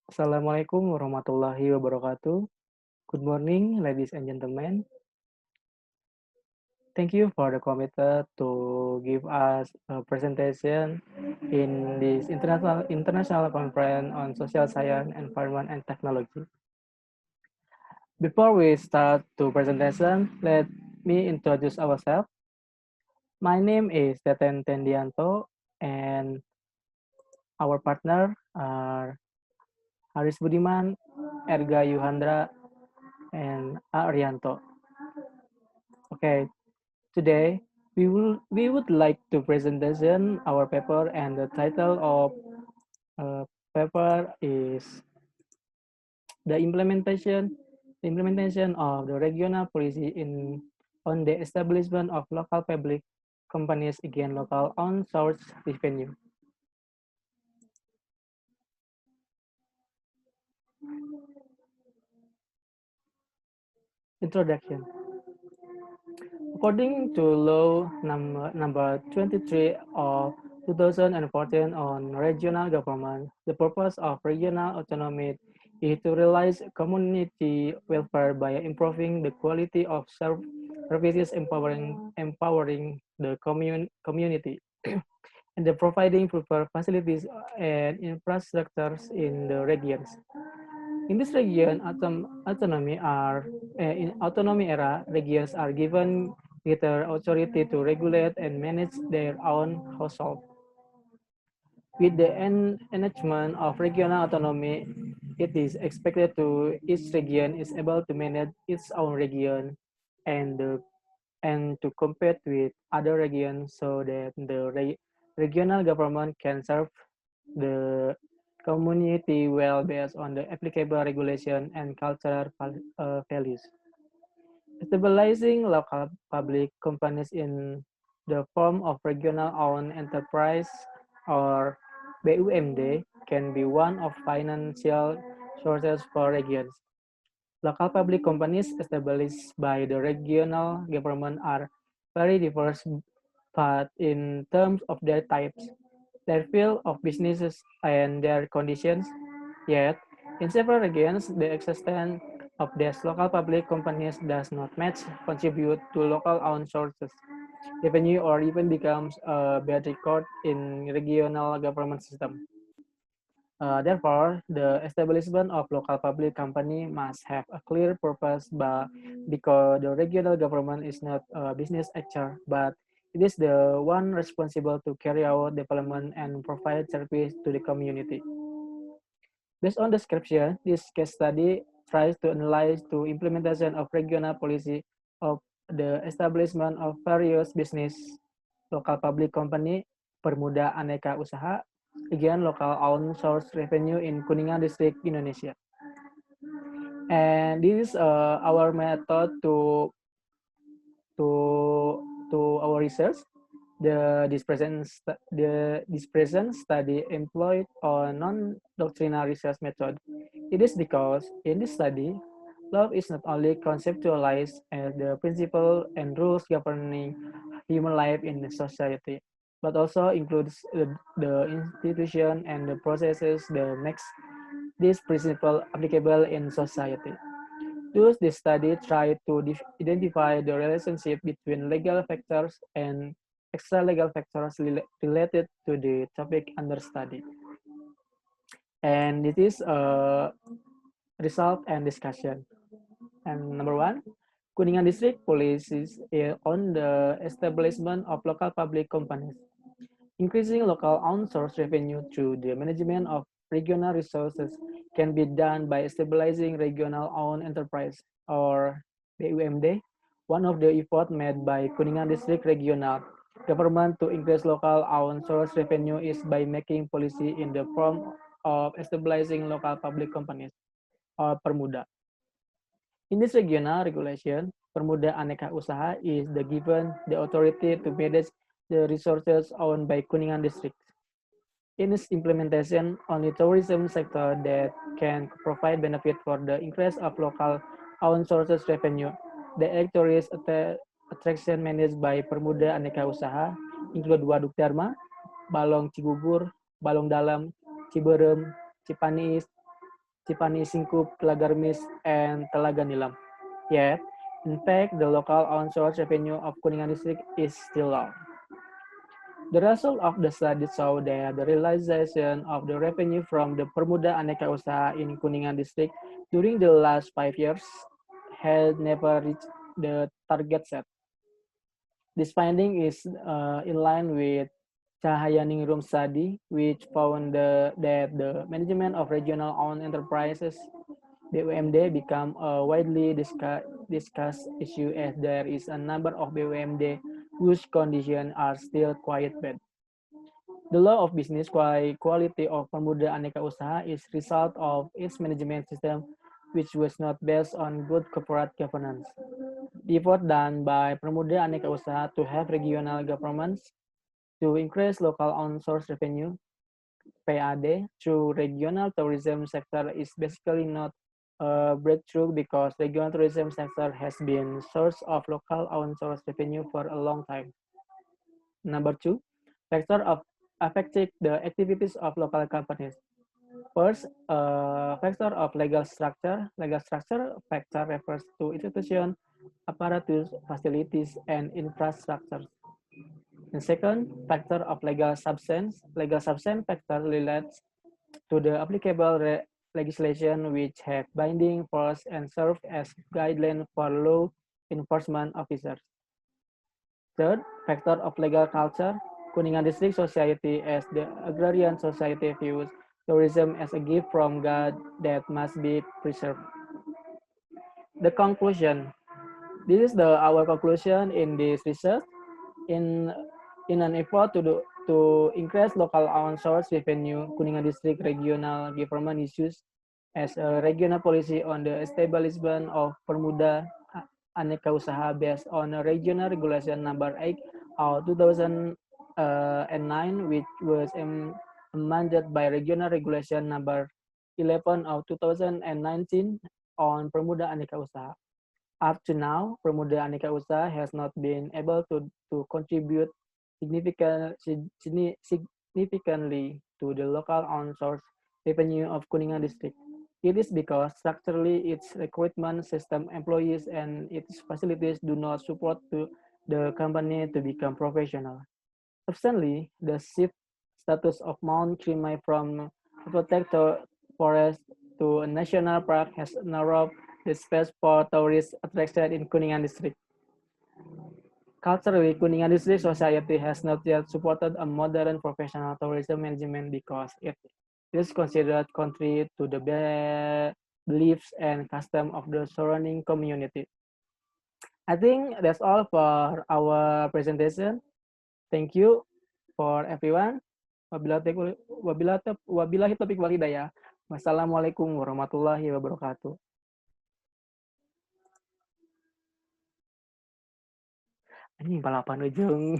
Assalamualaikum warahmatullahi wabarakatuh. Good morning, ladies and gentlemen. Thank you for the committed to give us a presentation in this international conference on social science, environment, and technology. Before we start the presentation, let me introduce ourselves. My name is Teten Tendianto, and our partner are Haris Budiman, Erga Yuhandra, and Arianto. Okay, today, we would like to presentation our paper, and the title of paper is the implementation of the regional policy in on the establishment of local public companies against local own source revenue. Introduction. According to law number 23 of 2014 on regional government, the purpose of regional autonomy is to realize community welfare by improving the quality of services, empowering the community, and the providing proper facilities and infrastructures in the regions. In this region, in autonomy era, regions are given greater authority to regulate and manage their own household. With the enactment of regional autonomy, it is expected to each region is able to manage its own region and to compete with other regions so that the regional government can serve the community well based on the applicable regulation and cultural values. Stabilizing local public companies in the form of regional-owned enterprise or BUMD can be one of financial sources for regions. Local public companies established by the regional government are very diverse, but in terms of their types, their field of businesses, and their conditions, yet in several regions, the existence of these local public companies does not match contribute to local owned sources revenue or even becomes a bad record in regional government system. Therefore, the establishment of local public company must have a clear purpose, but because the regional government is not a business actor, but it is the one responsible to carry out development and provide service to the community. Based on description, this case study tries to analyze the implementation of regional policy of the establishment of various business local public company, Permuda Aneka Usaha, again local owned source revenue in Kuningan District, Indonesia. And this is our method to our research. This present study employed a non-doctrinal research method. It is because in this study, love is not only conceptualized as the principle and rules governing human life in the society, but also includes the institution and the processes that makes this principle applicable in society. Thus, this study tried to identify the relationship between legal factors and extra-legal factors related to the topic under study. And it is a result and discussion. And number one, Kuningan District policies on the establishment of local public companies. Increasing local owned source revenue through the management of regional resources can be done by stabilizing regional owned enterprise or BUMD. One of the efforts made by Kuningan District Regional Government to increase local owned source revenue is by making policy in the form of stabilizing local public companies or Permuda. In this regional regulation, Permuda Aneka Usaha is the given the authority to manage the resources owned by Kuningan District. In its implementation, only tourism sector that can provide benefit for the increase of local owned sources revenue. The tourist attraction managed by Permuda Aneka Usaha include Waduk Dharma, Balong Cigugur, Balong Dalam, Ciberem, Cipanis, Cipani Singkup, Telaga Remis, and Telaga Nilam. Yet, in fact, the local on-source revenue of Kuningan district is still low. The result of the study show that the realization of the revenue from the Permuda Aneka Usaha in Kuningan district during the last 5 years had never reached the target set. This finding is in line with Cahayaningrum study, which found that the management of regional-owned enterprises BUMD become a widely discussed issue as there is a number of BUMD whose conditions are still quite bad. The law of business quality of Pemuda Aneka Usaha is result of its management system, which was not based on good corporate governance. The effort done by Pemuda Aneka Usaha to have regional governments to increase local on-source revenue (PAD) through regional tourism sector is basically not a breakthrough because regional tourism sector has been source of local on-source revenue for a long time. Number two, factor of affecting the activities of local companies. First, factor of legal structure. Legal structure factor refers to institution, apparatus, facilities, and infrastructure. And second, factor of legal substance. Legal substance factor relates to the applicable legislation which have binding force and serve as guideline for law enforcement officers. Third, factor of legal culture. Kuningan District Society as the agrarian society views tourism as a gift from God that must be preserved. The conclusion. This is our conclusion in this research. In an effort to increase local on-source revenue, Kuningan District regional government issues as a regional policy on the establishment of Permuda Aneka Usaha based on a regional regulation number 8 of 2009, which was amended by regional regulation number 11 of 2019 on Permuda Aneka Usaha. Up to now, Permuda Aneka Usaha has not been able to contribute significantly to the local on-source revenue of Kuningan district. It is because structurally its recruitment system, employees, and its facilities do not support the company to become professional. Subsequently, the shift status of Mount Krimai from a protected forest to a national park has narrowed the space for tourist attraction in Kuningan district. Culturally, Kuningan District Society has not yet supported a modern professional tourism management because it is considered contrary to the beliefs and custom of the surrounding community. I think that's all for our presentation. Thank you for everyone. Wabillahi taufiq wal hidayah. Wassalamualaikum warahmatullahi wabarakatuh. Anjing balapan ujung.